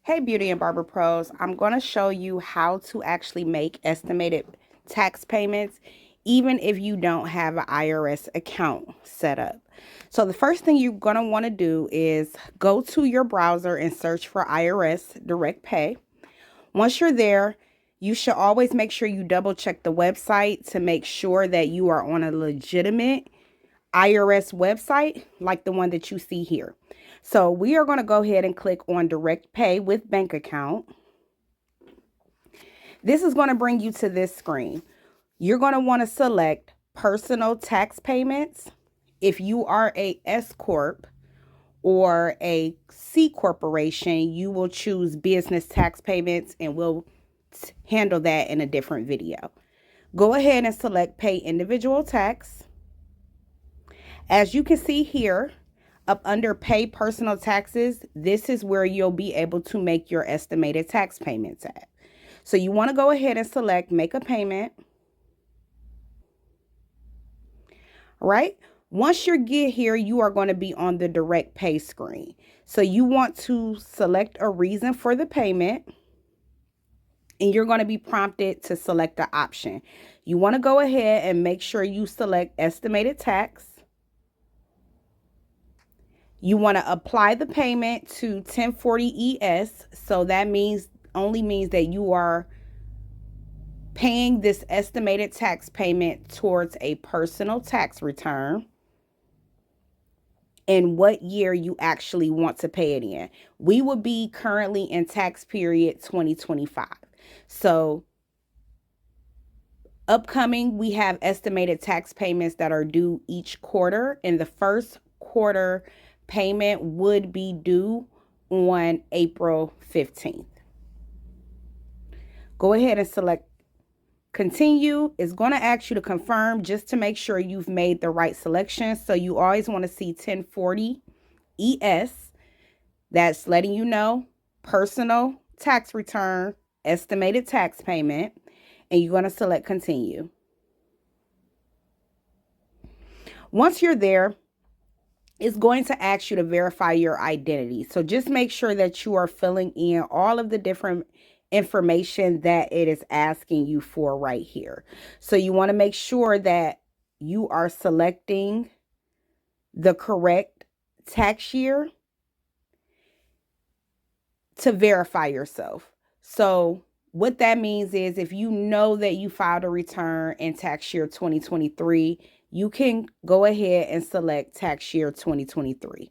Hey Beauty and Barber Pros, I'm going to show you how to actually make estimated tax payments even if you don't have an IRS account set up. So the first thing you're going to want to do is go to your browser and search for IRS Direct Pay. Once you're there, you should always make sure you double check the website to make sure that you are on a legitimate IRS website like the one that you see here. So we are going to go ahead and click on direct pay with bank account. This is going to bring you to this screen. You're going to want to select personal tax payments. If you are a S Corp or a C Corporation, you will choose business tax payments, and we'll handle that in a different video. Go ahead and select pay individual tax. As you can see here, up under pay personal taxes, this is where you'll be able to make your estimated tax payments at. So you want to go ahead and select make a payment. All right. Once you get here, you are going to be on the direct pay screen. So you want to select a reason for the payment, and you're going to be prompted to select the option. You want to go ahead and make sure you select estimated tax. You want to apply the payment to 1040 ES. So that means that you are paying this estimated tax payment towards a personal tax return and what year you actually want to pay it in. We will be currently in tax period 2025. So upcoming, we have estimated tax payments that are due each quarter, and the first quarter payment would be due on April 15th. Go ahead and select continue. It's going to ask you to confirm just to make sure you've made the right selection. So you always want to see 1040 ES. That's letting you know personal tax return, estimated tax payment, and you're going to select continue. Once you're there, it's going to ask you to verify your identity. So just make sure that you are filling in all of the different information that it is asking you for right here. So you want to make sure that you are selecting the correct tax year to verify yourself. So what that means is if you know that you filed a return in tax year 2023, you can go ahead and select tax year 2023.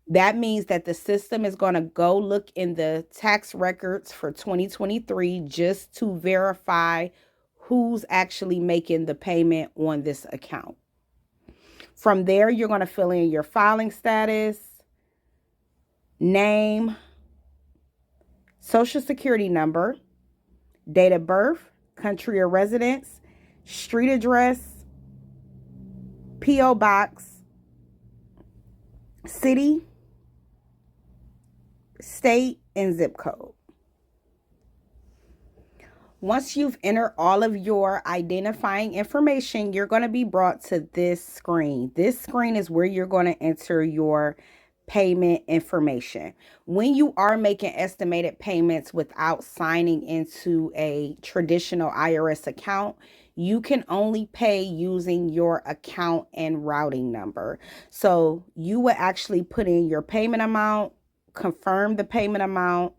That means that the system is going to go look in the tax records for 2023 just to verify who's actually making the payment on this account. From there, you're going to fill in your filing status, name, social security number, date of birth, country of residence, street address, P.O. box, city, state, and zip code. Once you've entered all of your identifying information, you're going to be brought to this screen. This screen is where you're going to enter your payment information. When you are making estimated payments without signing into a traditional IRS account, you can only pay using your account and routing number. So you would actually put in your payment amount, confirm the payment amount,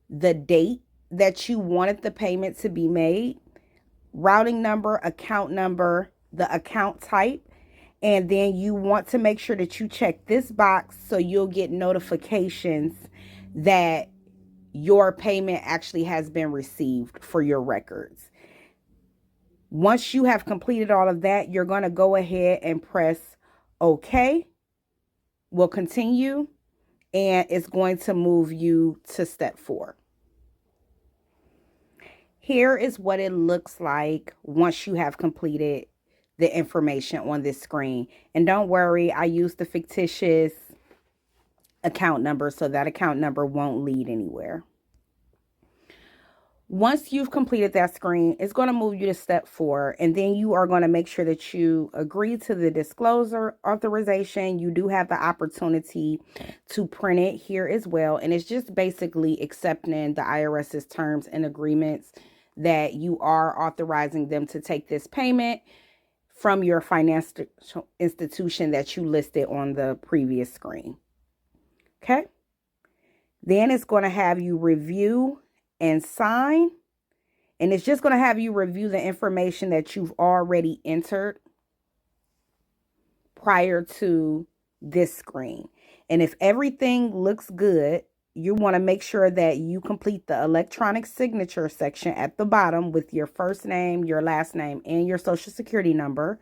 the date that you wanted the payment to be made, routing number, the account type, and then you want to make sure that you check this box so you'll get notifications that your payment actually has been received for your records. Once you have completed all of that, you're going to go ahead and press OK. We'll continue, and it's going to move you to step 4. Here is what it looks like once you have completed the information on this screen. And don't worry, I used the fictitious account number, so that account number won't lead anywhere. Once you've completed that screen, it's going to move you to step 4, and then you are going to make sure that you agree to the disclosure authorization. You do have the opportunity to print it here as well, and it's just basically accepting the IRS's terms and agreements that you are authorizing them to take this payment from your financial institution that you listed on the previous screen. Okay? Then it's going to have you review and sign. And it's just going to have you review the information that you've already entered prior to this screen. And if everything looks good, you want to make sure that you complete the electronic signature section at the bottom with your first name, your last name, and your social security number.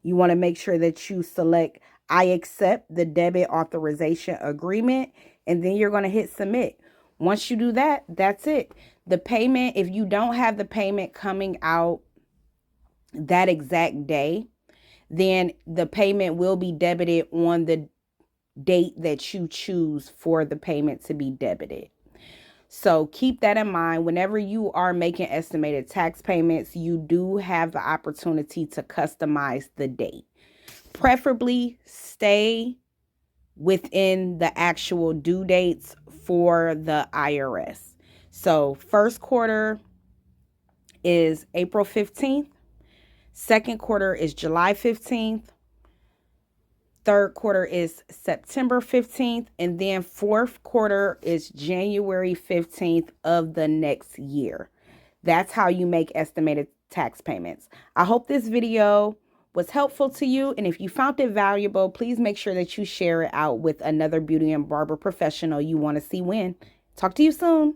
You want to make sure that you select I accept the debit authorization agreement, and then you're going to hit submit. Once you do that, that's it. The payment, if you don't have the payment coming out that exact day, then the payment will be debited on the date that you choose for the payment to be debited. So keep that in mind. Whenever you are making estimated tax payments, you do have the opportunity to customize the date. Preferably stay within the actual due dates for the IRS. So first quarter is April 15th. Second quarter is July 15th. Third quarter is September 15th. And then fourth quarter is January 15th of the next year. That's how you make estimated tax payments. I hope this video was helpful to you. And if you found it valuable, please make sure that you share it out with another beauty and barber professional you want to see win. Talk to you soon.